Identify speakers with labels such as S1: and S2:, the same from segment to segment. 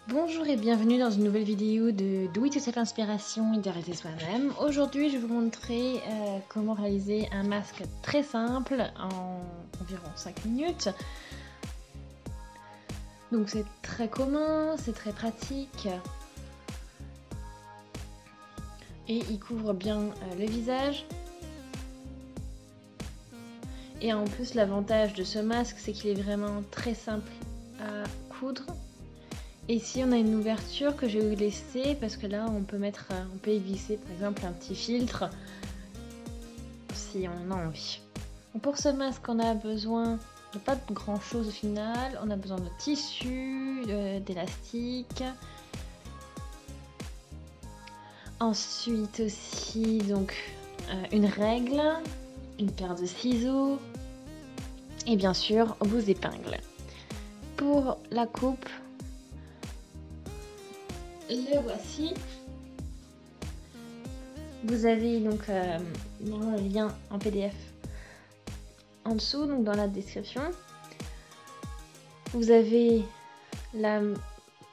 S1: Bonjour et bienvenue dans une nouvelle vidéo de Do It Yourself Inspiration et de rester soi-même. Aujourd'hui, je vais vous montrer comment réaliser un masque très simple en environ 5 minutes. Donc c'est très commun, c'est très pratique et il couvre bien le visage. Et en plus, l'avantage de ce masque, c'est qu'il est vraiment très simple à coudre. Et ici on a une ouverture que j'ai laissée parce que là on peut y glisser par exemple un petit filtre si on en a envie. Donc pour ce masque on a besoin de pas de grand chose au final, on a besoin de tissu, d'élastique. Ensuite aussi donc une règle, une paire de ciseaux et bien sûr vos épingles. Pour la coupe, le voici. Vous avez donc le lien en PDF en dessous, donc dans la description. Vous avez la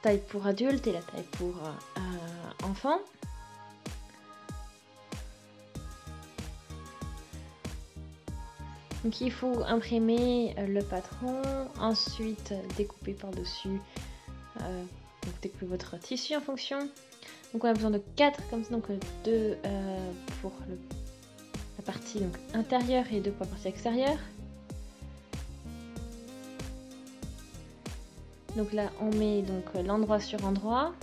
S1: taille pour adulte et la taille pour enfant. Donc il faut imprimer le patron, ensuite découper par-dessus, découper votre tissu en fonction. Donc on a besoin de 4 comme ça, donc 2 pour la partie donc, intérieure et 2 pour la partie extérieure. Donc là on met donc l'endroit sur endroit.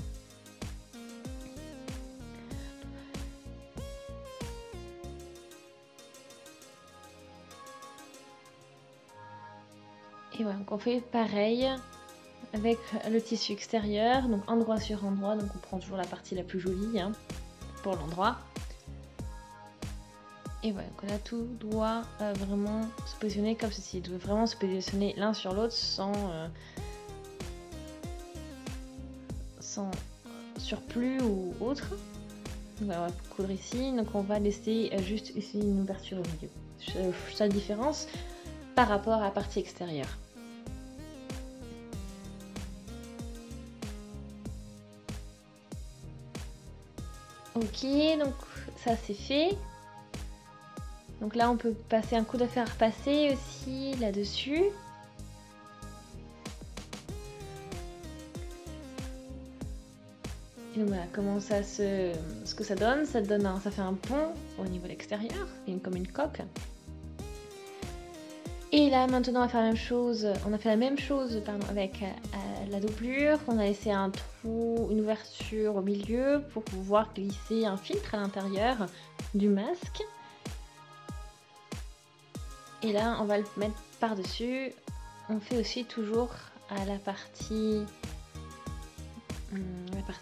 S1: Et voilà, donc on fait pareil avec le tissu extérieur, donc endroit sur endroit, donc on prend toujours la partie la plus jolie pour l'endroit. Et voilà, donc là tout doit vraiment se positionner comme ceci, il doit vraiment se positionner l'un sur l'autre sans surplus ou autre. Donc voilà, on va coudre ici, donc on va laisser juste ici une ouverture au milieu. Seule différence par rapport à la partie extérieure. Ok, donc ça c'est fait. Donc là on peut passer un coup de fer passé aussi là-dessus. Et donc voilà comment ce que ça donne. Ça fait un pont au niveau de l'extérieur, comme une coque. Et là maintenant on va faire la même chose. On a fait la même chose avec la doublure. On a laissé un trou, une ouverture au milieu pour pouvoir glisser un filtre à l'intérieur du masque. Et là on va le mettre par dessus. On fait aussi toujours à la partie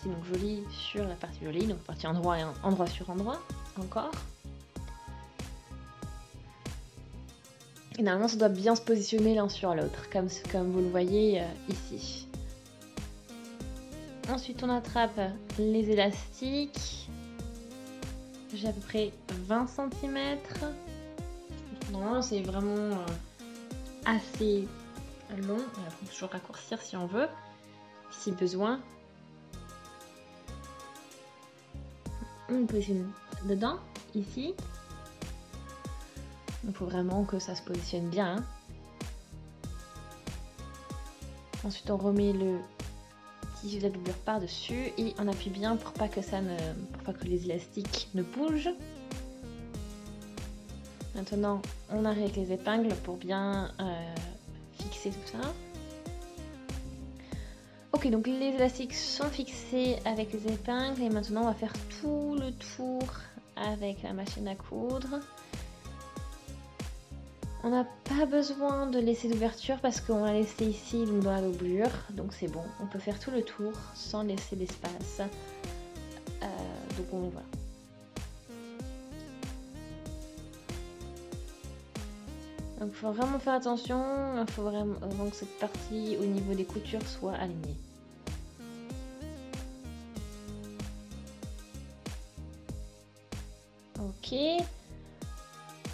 S1: donc jolie sur la partie jolie, donc partie endroit et endroit sur endroit encore. Et normalement ça doit bien se positionner l'un sur l'autre comme vous le voyez ici. Ensuite on attrape les élastiques. J'ai à peu près 20 cm. Normalement c'est vraiment assez long. On peut toujours raccourcir si on veut, si besoin. On positionne dedans, ici. Il faut vraiment que ça se positionne bien. Ensuite on remet le tissu de la doublure par dessus et on appuie bien pour pas que les élastiques ne bougent. Maintenant on arrive avec les épingles pour bien fixer tout ça. Ok, donc les élastiques sont fixés avec les épingles et maintenant on va faire tout le tour avec la machine à coudre. On n'a pas besoin de laisser d'ouverture parce qu'on l'a laissé ici donc dans la doublure, donc c'est bon, on peut faire tout le tour sans laisser d'espace. Donc on va. Donc il faut vraiment faire attention, il faut vraiment que cette partie au niveau des coutures soit alignée. Ok.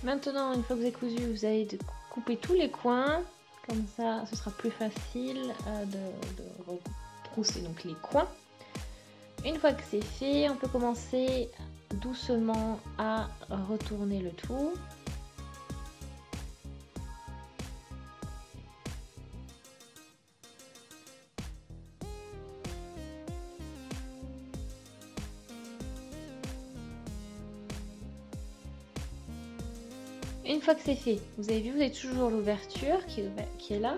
S1: Maintenant, une fois que vous avez cousu, vous allez couper tous les coins. Comme ça, ce sera plus facile de retrousser donc les coins. Une fois que c'est fait, on peut commencer doucement à retourner le tout. Une fois que c'est fait, vous avez vu, vous avez toujours l'ouverture qui est là.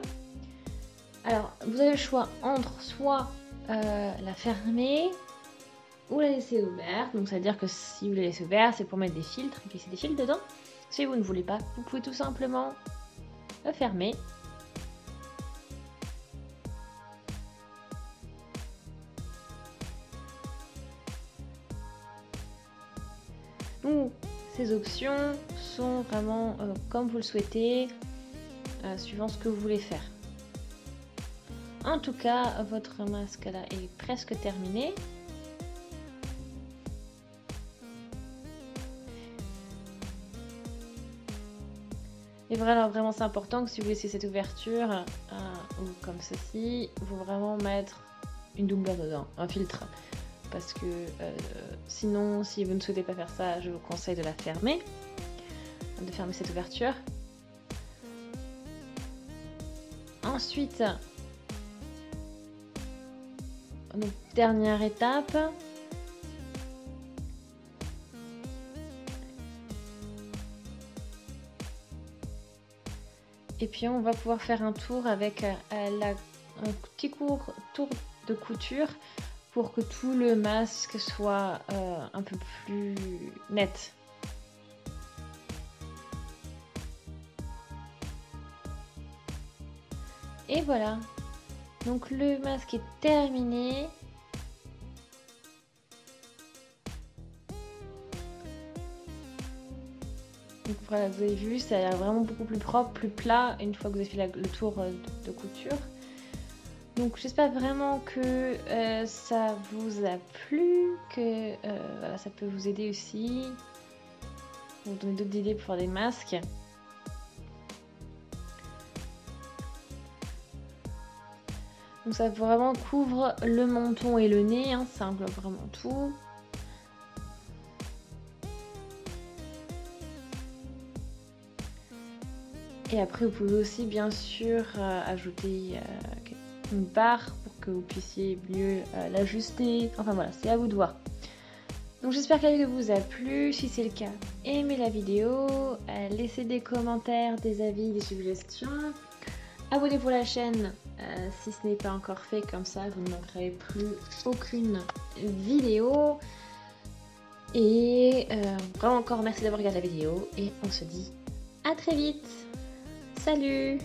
S1: Alors, vous avez le choix entre soit la fermer ou la laisser ouverte. Donc, ça veut dire que si vous la laissez ouverte, c'est pour mettre des filtres, glisser des filtres dedans. Si vous ne voulez pas, vous pouvez tout simplement la fermer. Donc, ces options sont vraiment comme vous le souhaitez, suivant ce que vous voulez faire. En tout cas, votre masque là est presque terminé. Et vraiment c'est important que si vous laissez cette ouverture ou comme ceci, il faut vraiment mettre une doublure dedans, un filtre. Parce que sinon, si vous ne souhaitez pas faire ça, je vous conseille de la fermer, de fermer cette ouverture. Ensuite, donc, dernière étape. Et puis on va pouvoir faire un tour avec un petit tour de couture pour que tout le masque soit un peu plus net. Et voilà, donc le masque est terminé. Donc voilà, vous avez vu, ça a l'air vraiment beaucoup plus propre, plus plat une fois que vous avez fait le tour de couture. Donc j'espère vraiment que ça vous a plu, que voilà, ça peut vous aider aussi, vous donner d'autres idées pour faire des masques. Donc ça vraiment couvre le menton et le nez, hein, ça englobe vraiment tout. Et après vous pouvez aussi bien sûr ajouter une barre pour que vous puissiez mieux l'ajuster. Enfin voilà, c'est à vous de voir. Donc j'espère que la vidéo vous a plu. Si c'est le cas, aimez la vidéo, laissez des commentaires, des avis, des suggestions. Abonnez-vous pour la chaîne si ce n'est pas encore fait, comme ça vous ne manquerez plus aucune vidéo. Et vraiment encore merci d'avoir regardé la vidéo et on se dit à très vite. Salut!